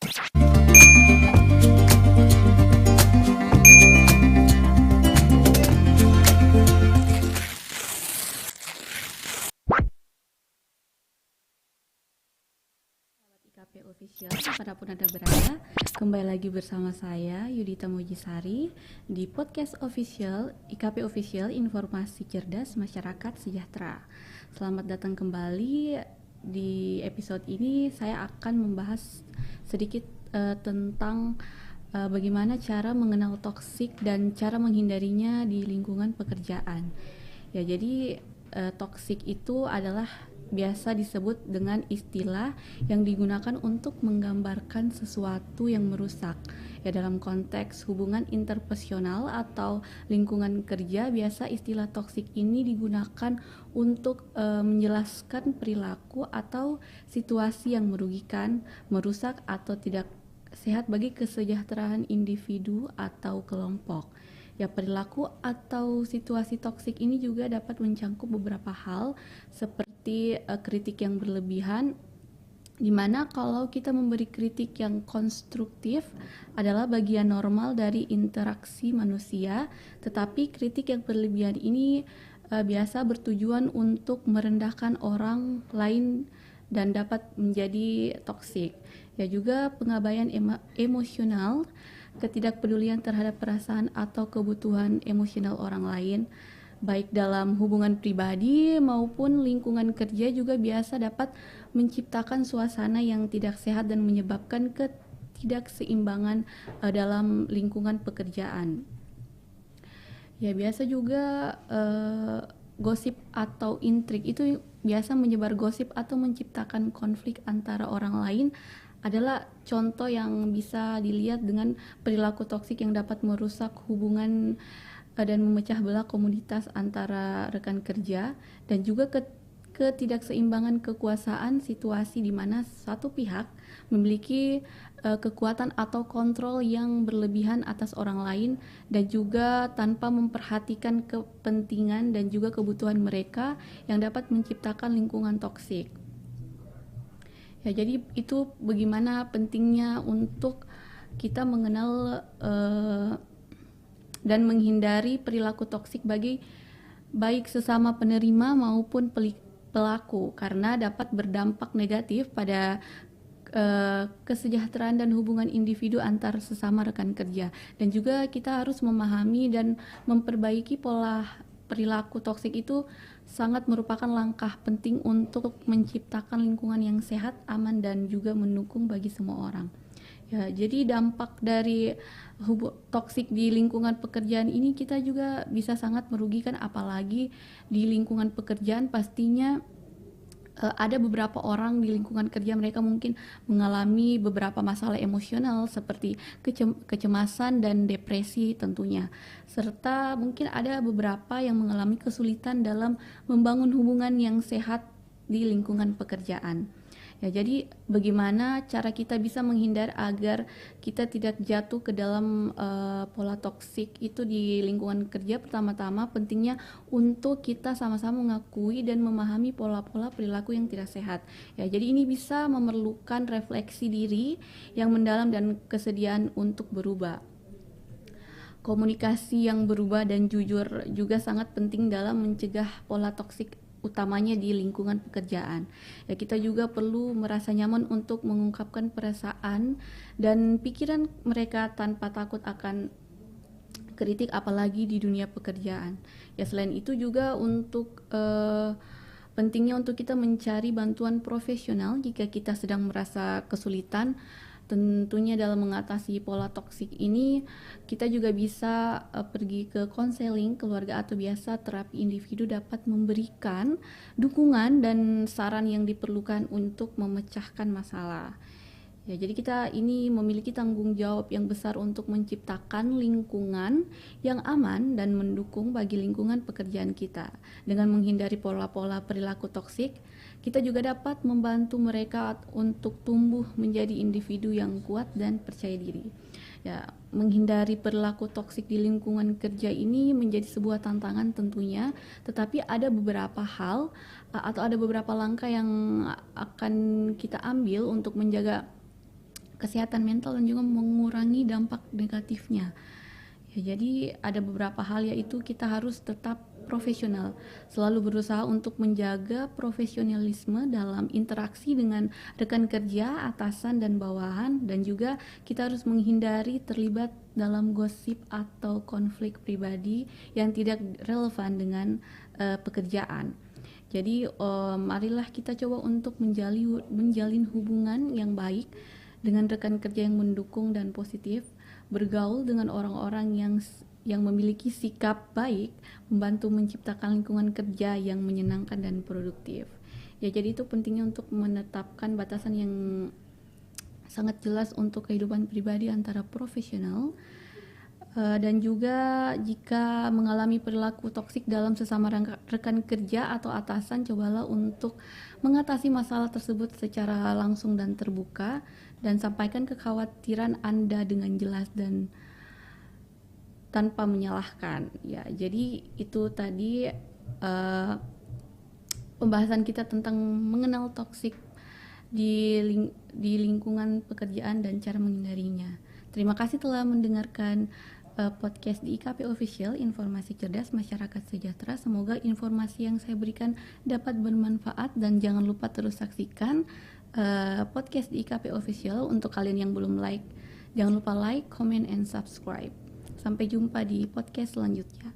IKP Official, dimanapun Anda berada, kembali lagi bersama saya Yudita Mujisari di podcast official IKP Official, Informasi Cerdas Masyarakat Sejahtera. Selamat datang kembali. Di episode ini saya akan membahas sedikit tentang bagaimana cara mengenal toksik dan cara menghindarinya di lingkungan pekerjaan. Ya, jadi toksik itu adalah biasa disebut dengan istilah yang digunakan untuk menggambarkan sesuatu yang merusak. Ya, dalam konteks hubungan interpersonal atau lingkungan kerja, biasa istilah toksik ini digunakan untuk menjelaskan perilaku atau situasi yang merugikan, merusak atau tidak sehat bagi kesejahteraan individu atau kelompok. Ya, perilaku atau situasi toksik ini juga dapat mencangkup beberapa hal seperti kritik yang berlebihan, di mana kalau kita memberi kritik yang konstruktif adalah bagian normal dari interaksi manusia, tetapi kritik yang berlebihan ini biasa bertujuan untuk merendahkan orang lain dan dapat menjadi toksik. Ya, juga pengabaian emosional, ketidakpedulian terhadap perasaan atau kebutuhan emosional orang lain, baik dalam hubungan pribadi maupun lingkungan kerja, juga biasa dapat menciptakan suasana yang tidak sehat dan menyebabkan ketidakseimbangan dalam lingkungan pekerjaan. Ya, biasa juga gosip atau intrik itu biasa menyebar gosip atau menciptakan konflik antara orang lain adalah contoh yang bisa dilihat dengan perilaku toksik yang dapat merusak hubungan dan memecah belah komunitas antara rekan kerja, dan juga ketidakseimbangan kekuasaan, situasi di mana satu pihak memiliki kekuatan atau kontrol yang berlebihan atas orang lain dan juga tanpa memperhatikan kepentingan dan juga kebutuhan mereka, yang dapat menciptakan lingkungan toksik. Ya, jadi itu bagaimana pentingnya untuk kita mengenal dan menghindari perilaku toksik bagi baik sesama penerima maupun pelaku, karena dapat berdampak negatif pada kesejahteraan dan hubungan individu antar sesama rekan kerja. Dan juga kita harus memahami dan memperbaiki pola perilaku toksik itu sangat merupakan langkah penting untuk menciptakan lingkungan yang sehat, aman, dan juga mendukung bagi semua orang. Ya, jadi dampak dari toksik di lingkungan pekerjaan ini kita juga bisa sangat merugikan, apalagi di lingkungan pekerjaan pastinya ada beberapa orang di lingkungan kerja, mereka mungkin mengalami beberapa masalah emosional seperti kecemasan dan depresi tentunya, serta mungkin ada beberapa yang mengalami kesulitan dalam membangun hubungan yang sehat di lingkungan pekerjaan. Ya, jadi bagaimana cara kita bisa menghindar agar kita tidak jatuh ke dalam pola toksik itu di lingkungan kerja? Pertama-tama pentingnya untuk kita sama-sama mengakui dan memahami pola-pola perilaku yang tidak sehat. Ya, jadi ini bisa memerlukan refleksi diri yang mendalam dan kesediaan untuk berubah. Komunikasi yang berubah dan jujur juga sangat penting dalam mencegah pola toksik, utamanya di lingkungan pekerjaan. Ya, kita juga perlu merasa nyaman untuk mengungkapkan perasaan dan pikiran mereka tanpa takut akan kritik, apalagi di dunia pekerjaan. Ya, selain itu juga untuk pentingnya untuk kita mencari bantuan profesional jika kita sedang merasa kesulitan. Tentunya dalam mengatasi pola toksik ini kita juga bisa pergi ke konseling keluarga atau biasa terapi individu dapat memberikan dukungan dan saran yang diperlukan untuk memecahkan masalah. Ya, jadi kita ini memiliki tanggung jawab yang besar untuk menciptakan lingkungan yang aman dan mendukung bagi lingkungan pekerjaan kita. Dengan menghindari pola-pola perilaku toksik, kita juga dapat membantu mereka untuk tumbuh menjadi individu yang kuat dan percaya diri. Ya, menghindari perilaku toksik di lingkungan kerja ini menjadi sebuah tantangan tentunya, tetapi ada beberapa hal atau ada beberapa langkah yang akan kita ambil untuk menjaga kesehatan mental dan juga mengurangi dampak negatifnya. Ya, jadi ada beberapa hal, yaitu kita harus tetap profesional, selalu berusaha untuk menjaga profesionalisme dalam interaksi dengan rekan kerja, atasan dan bawahan, dan juga kita harus menghindari terlibat dalam gosip atau konflik pribadi yang tidak relevan dengan pekerjaan. Jadi marilah kita coba untuk menjalin hubungan yang baik dengan rekan kerja yang mendukung dan positif, bergaul dengan orang-orang yang memiliki sikap baik, membantu menciptakan lingkungan kerja yang menyenangkan dan produktif. Ya, jadi itu pentingnya untuk menetapkan batasan yang sangat jelas untuk kehidupan pribadi antara profesional. Dan juga jika mengalami perilaku toksik dalam sesama rekan kerja atau atasan, cobalah untuk mengatasi masalah tersebut secara langsung dan terbuka, dan sampaikan kekhawatiran Anda dengan jelas dan tanpa menyalahkan. Ya, jadi itu tadi pembahasan kita tentang mengenal toksik di lingkungan pekerjaan dan cara menghindarinya. Terima kasih telah mendengarkan podcast di IKP Official, Informasi Cerdas Masyarakat Sejahtera. Semoga informasi yang saya berikan dapat bermanfaat, dan jangan lupa terus saksikan podcast di IKP Official. Untuk kalian yang belum like, jangan lupa like, comment, and subscribe. Sampai jumpa di podcast selanjutnya.